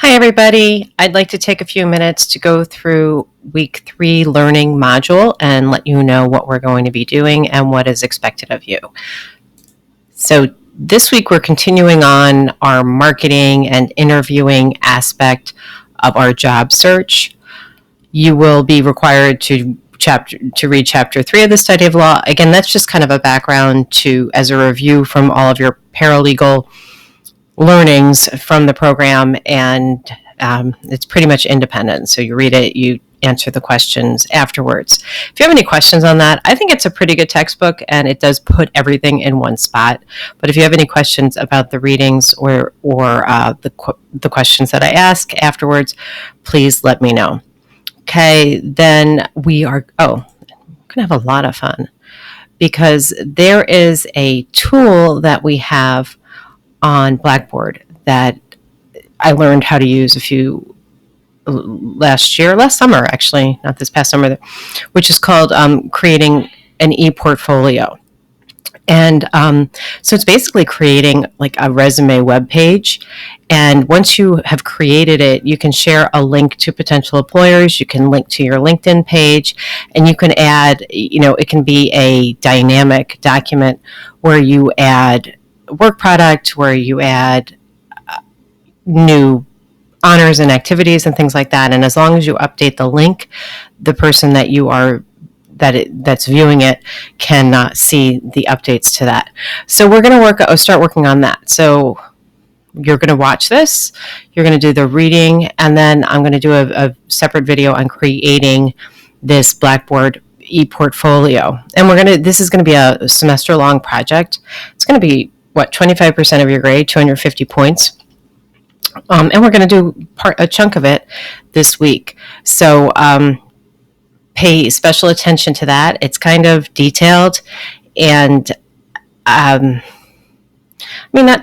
Hi, everybody. I'd like to take a few minutes to go through week 3 learning module and let you know what we're going to be doing and what is expected of you. So this week we're continuing on our marketing and interviewing aspect of our job search. You will be required to read chapter 3 of the study of law. Again, that's just kind of a background as a review from all of your paralegal learnings from the program, and it's pretty much independent. So you read it, you answer the questions afterwards. If you have any questions on that, I think it's a pretty good textbook, and it does put everything in one spot. But if you have any questions about the readings or the questions that I ask afterwards, please let me know. Okay, then we are going to have a lot of fun because there is a tool that we have on Blackboard that I learned how to use last summer, actually, not this past summer, which is called creating an e-portfolio. And so it's basically creating like a resume web page. And once you have created it, you can share a link to potential employers. You can link to your LinkedIn page, and you can add, it can be a dynamic document where you add work product, where you add new honors and activities and things like that. And as long as you update the link, the person that's viewing it can see the updates to that. So we're going to start working on that. So you're going to watch this, you're going to do the reading, and then I'm going to do a separate video on creating this Blackboard e-portfolio. And this is going to be a semester-long project. It's going to be 25% of your grade, 250 points. And we're going to do a chunk of it this week. So pay special attention to that. It's kind of detailed and, not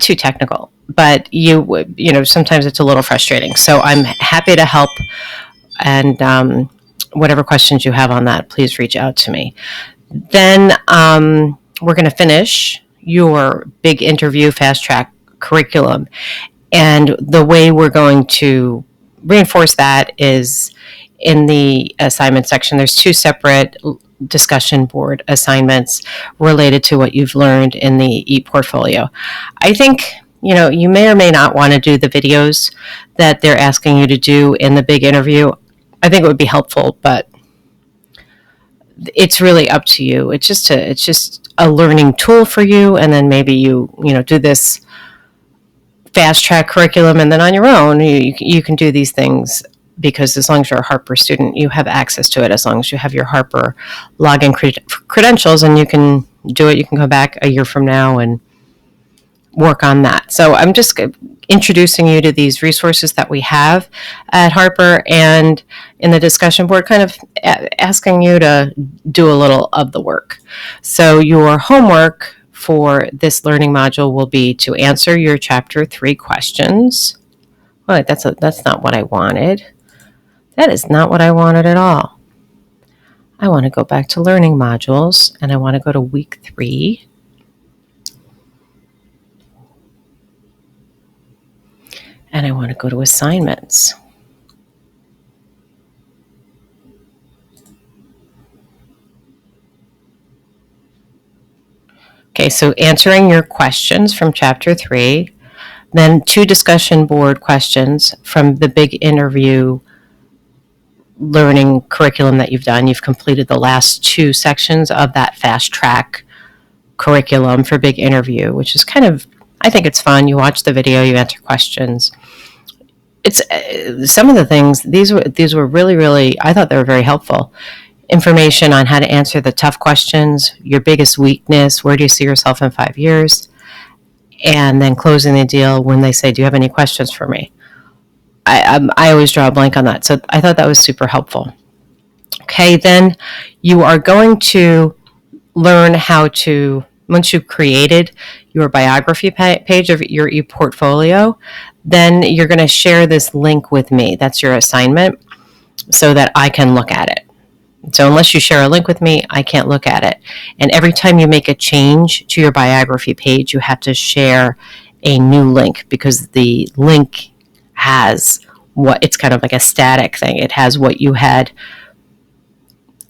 too technical, but sometimes it's a little frustrating. So I'm happy to help, and whatever questions you have on that, please reach out to me. Then we're going to finish your big interview fast track curriculum. And the way we're going to reinforce that is in the assignment section. There's 2 separate discussion board assignments related to what you've learned in the e-portfolio. I think, you may or may not want to do the videos that they're asking you to do in the big interview. I think it would be helpful, but it's really up to you. It's just a learning tool for you, and then maybe you do this fast track curriculum, and then on your own you can do these things, because as long as you're a Harper student, you have access to it. As long as you have your Harper login credentials, and you can do it, you can go back a year from now and work on that. So I'm just introducing you to these resources that we have at Harper, and in the discussion board, kind of asking you to do a little of the work. So your homework for this learning module will be to answer your chapter 3 questions. Well, that's not what I wanted. That is not what I wanted at all. I want to go back to learning modules, and I want to go to week 3. And I want to go to assignments. Okay, so answering your questions from chapter 3, then 2 discussion board questions from the big interview learning curriculum that you've done. You've completed the last 2 sections of that fast track curriculum for big interview, which is I think it's fun. You watch the video, you answer questions. It's some of the things, these were really, really, I thought they were very helpful. Information on how to answer the tough questions, your biggest weakness, where do you see yourself in 5 years, and then closing the deal when they say, do you have any questions for me? I always draw a blank on that, so I thought that was super helpful. Okay, then you are going to learn how to, once you've created your biography page of your e-portfolio, then you're going to share this link with me. That's your assignment, so that I can look at it. So unless you share a link with me, I can't look at it. And every time you make a change to your biography page, you have to share a new link, because the link has it's kind of like a static thing. It has what you had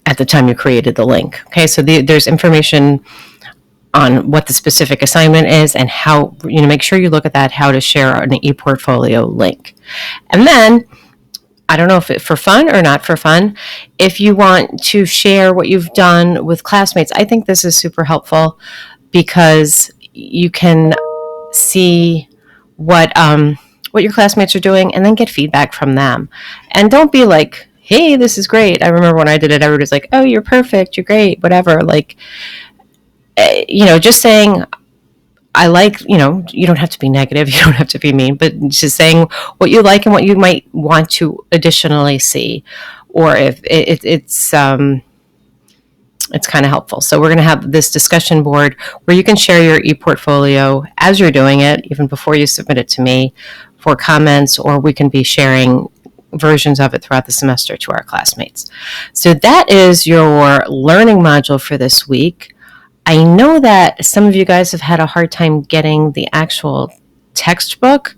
at the time you created the link. Okay, so there's information on what the specific assignment is and how, make sure you look at that, how to share an ePortfolio link. And then, I don't know if it's for fun or not for fun, if you want to share what you've done with classmates, I think this is super helpful because you can see what your classmates are doing and then get feedback from them. And don't be like, hey, this is great. I remember when I did it, everybody's like, oh, you're perfect, you're great, whatever. Like, just saying, I like, you don't have to be negative, you don't have to be mean, but just saying what you like and what you might want to additionally see, or if it's kind of helpful. So we're going to have this discussion board where you can share your ePortfolio as you're doing it, even before you submit it to me for comments, or we can be sharing versions of it throughout the semester to our classmates. So that is your learning module for this week. I know that some of you guys have had a hard time getting the actual textbook.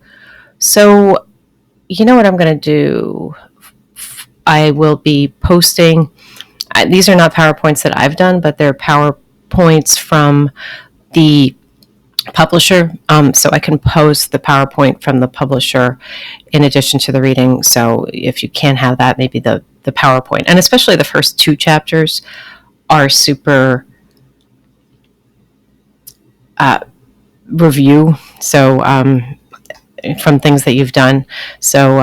So you know what I'm going to do? I will be posting, these are not PowerPoints that I've done, but they're PowerPoints from the publisher. So I can post the PowerPoint from the publisher in addition to the reading. So if you can't have that, maybe the PowerPoint. And especially the first 2 chapters are super review. So from things that you've done. So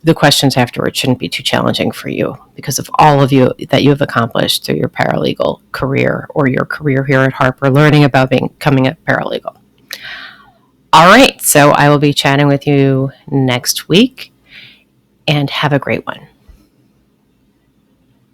the questions afterwards shouldn't be too challenging for you because of all of you that you have accomplished through your paralegal career or your career here at Harper, learning about becoming a paralegal. All right, so I will be chatting with you next week, and have a great one.